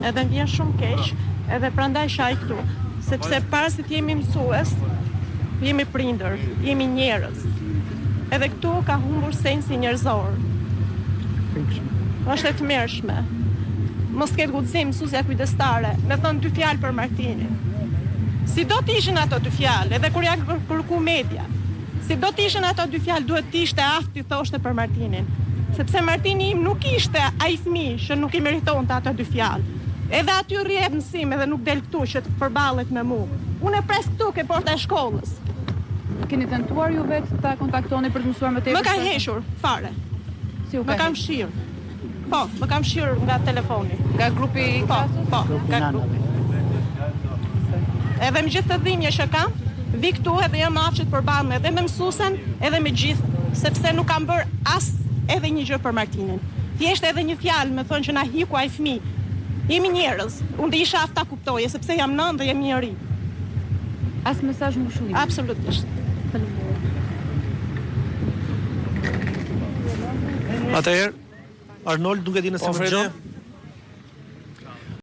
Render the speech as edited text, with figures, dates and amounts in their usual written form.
Edhe vjen shumë keq, edhe prandaj shaj këtu, sepse para se të jemi mësues, jemi prindër, jemi njerëz. Edhe këtu ka humbur sensi njerëzor. Është e tmerrshme. Mos ketë guxim mësuesja kujdestare, me thënë 2 fjalë për Martinin. Si do të ishin ato 2 fjalë, edhe kur ja kërku media. Si do të ishin ato 2 fjalë, duhet të ishte aftë i thoshte për Martinin. Sepse Martini im nuk ishte ai fëmijë që nuk i meritonte ato 2 fjalë. Edhe aty rrjedh mësim edhe nuk del këtu që të përballet me mua. Unë e pres këtu ke porta e shkollës. Keni tentuar ju vetë ta kontaktoni për të mësuar më tepër? Më ka hequr fare. Si u Më kam shir. Po, më kam shir nga telefoni. Nga grupi i klasës? Po, nga grupi. Edhe me gjithë të dhimbje që kam, vi këtu edhe jam afshit përballem edhe me mësuesen, edhe me gjithë, sepse nuk kam bër as edhe një gjë për Martinin. Thjesht edhe një fjalë më thonë që na hiku ai fëmijë. Jemi njerëz. Unë isha aftë ta kuptoje sepse jam nënë dhe jam njeri. As mesazh ngushëllimi? Absolutisht. Atëherë, Arnold nuk e di nëse më dëgjon.